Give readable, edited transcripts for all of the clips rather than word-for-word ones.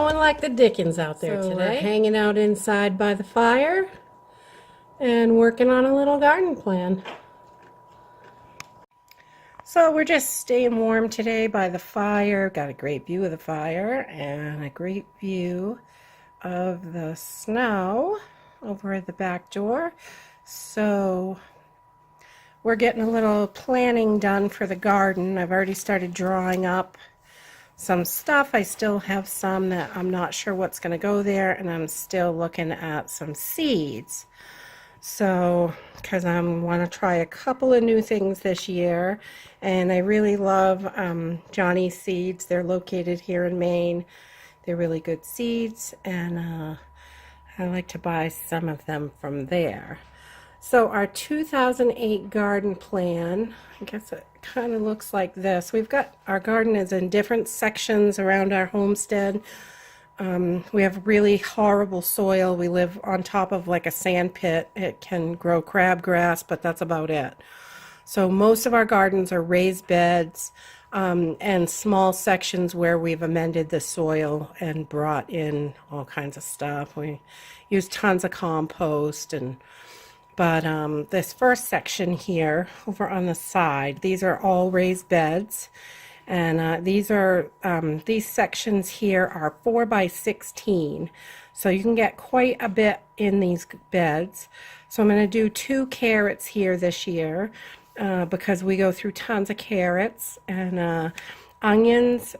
snowing like the dickens out there today. We're hanging out inside by the fire and working on a little garden plan. So we're just staying warm today by the fire. Got a great view of the fire and a great view of the snow over at the back door. So we're getting a little planning done for the garden. I've already started drawing up some stuff. I still have some that I'm not sure what's going to go there, and I'm still looking at some seeds. So, because I want to try a couple of new things this year, and I really love Johnny's seeds. They're located here in Maine. They're really good seeds, and I like to buy some of them from there. So our 2008 garden plan, I guess it kind of looks like this. We've got, our garden is in different sections around our homestead. We have really horrible soil. We live on top of like a sand pit. It can grow crabgrass, but that's about it. So most of our gardens are raised beds and small sections where we've amended the soil and brought in all kinds of stuff. We use tons of compost but this first section here over on the side, these are all raised beds, and these sections here are 4 by 16, so you can get quite a bit in these beds. So I'm going to do 2 carrots here this year because we go through tons of carrots, and onions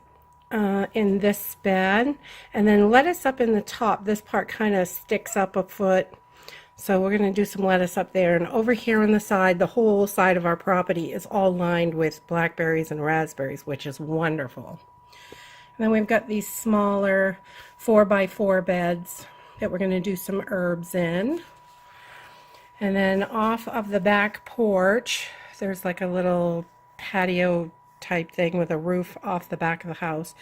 in this bed, and then lettuce up in the top. This part kind of sticks up a foot. So we're going to do some lettuce up there, and over here on the side, the whole side of our property is all lined with blackberries and raspberries, which is wonderful. And then we've got these smaller 4 by 4 beds that we're going to do some herbs in. And then off of the back porch, there's like a little patio type thing with a roof off the back of the house.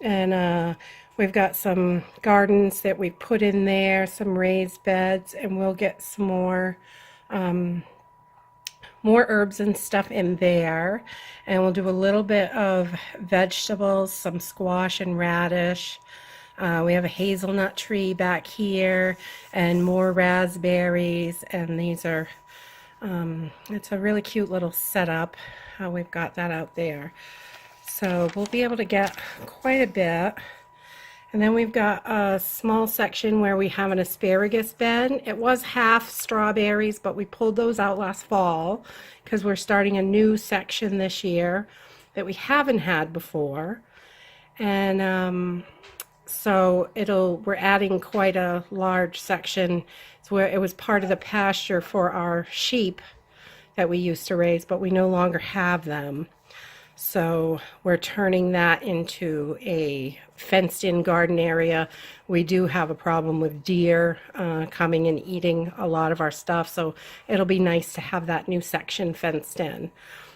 And we've got some gardens that we put in there, some raised beds, and we'll get some more herbs and stuff in there. And we'll do a little bit of vegetables, some squash and radish. We have a hazelnut tree back here and more raspberries, and these are, it's a really cute little setup how we've got that out there. So we'll be able to get quite a bit. And then we've got a small section where we have an asparagus bed. It was half strawberries, but we pulled those out last fall because we're starting a new section this year that we haven't had before. And so we're adding quite a large section. It's where it was part of the pasture for our sheep that we used to raise, but we no longer have them. So we're turning that into a fenced-in garden area. We do have a problem with deer coming and eating a lot of our stuff, so it'll be nice to have that new section fenced in.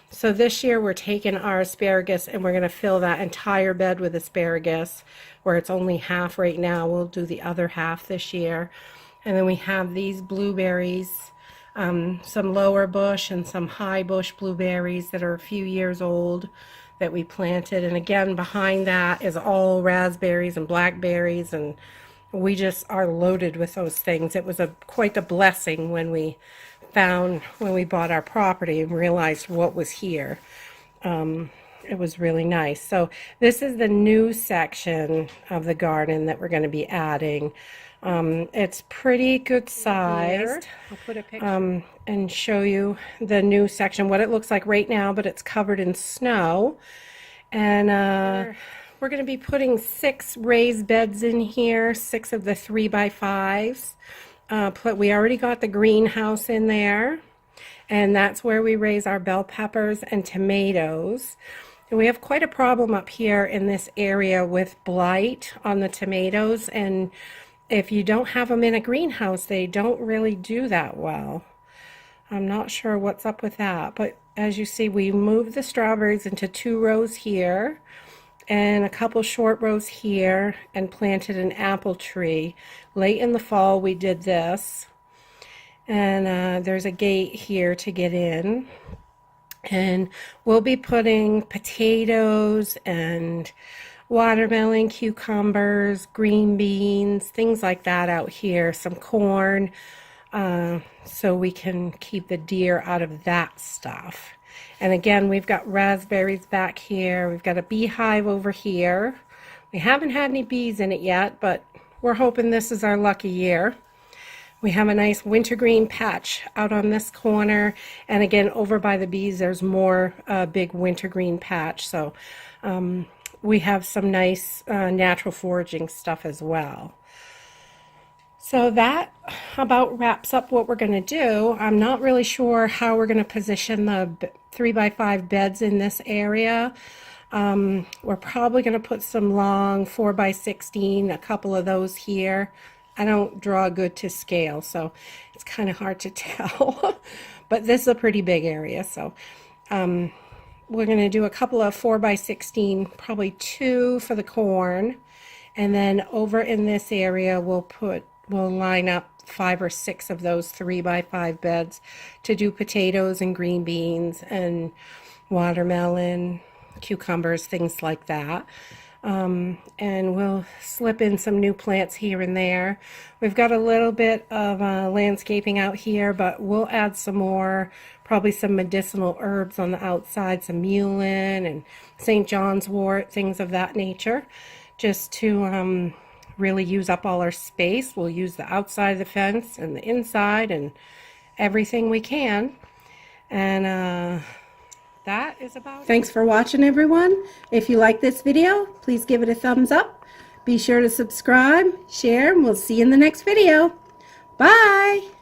So this year we're taking our asparagus and we're going to fill that entire bed with asparagus, where it's only half right now. We'll do the other half this year. And then we have these blueberries. Some lower bush and some high bush blueberries that are a few years old that we planted. And again, behind that is all raspberries and blackberries, and we just are loaded with those things. It was quite a blessing when we bought our property and realized what was here. It was really nice. So this is the new section of the garden that we're going to be adding. It's pretty good sized. I'll put a picture and show you the new section, what it looks like right now, but it's covered in snow. And we're going to be putting 6 raised beds in here, 6 of the 3 by 5s. We already got the greenhouse in there, and that's where we raise our bell peppers and tomatoes. And we have quite a problem up here in this area with blight on the tomatoes, and if you don't have them in a greenhouse, they don't really do that well. I'm not sure what's up with that, but as you see, we moved the strawberries into 2 rows here and a couple short rows here, and planted an apple tree. Late in the fall we did this, and there's a gate here to get in. And we'll be putting potatoes and watermelon, cucumbers, green beans, things like that out here, some corn, so we can keep the deer out of that stuff. And again, we've got raspberries back here. We've got a beehive over here. We haven't had any bees in it yet, but we're hoping this is our lucky year. We have a nice wintergreen patch out on this corner, and again over by the bees there's more big wintergreen patch, so we have some nice natural foraging stuff as well. So that about wraps up what we're going to do. I'm not really sure how we're going to position the 3x5 beds in this area. We're probably going to put some long 4x16, a couple of those here. I don't draw good to scale, so it's kind of hard to tell. But this is a pretty big area, so we're going to do a couple of 4x16, probably 2 for the corn. And then over in this area, we'll line up 5 or 6 of those 3x5 beds to do potatoes and green beans and watermelon, cucumbers, things like that. And we'll slip in some new plants here and there. We've got a little bit of landscaping out here, but we'll add some more, probably some medicinal herbs on the outside, some mullein and St. John's wort, things of that nature, just to really use up all our space. We'll use the outside of the fence and the inside and everything we can. And that is about it. Thanks for watching, everyone. If you like this video, please give it a thumbs up. Be sure to subscribe, share, and we'll see you in the next video. Bye!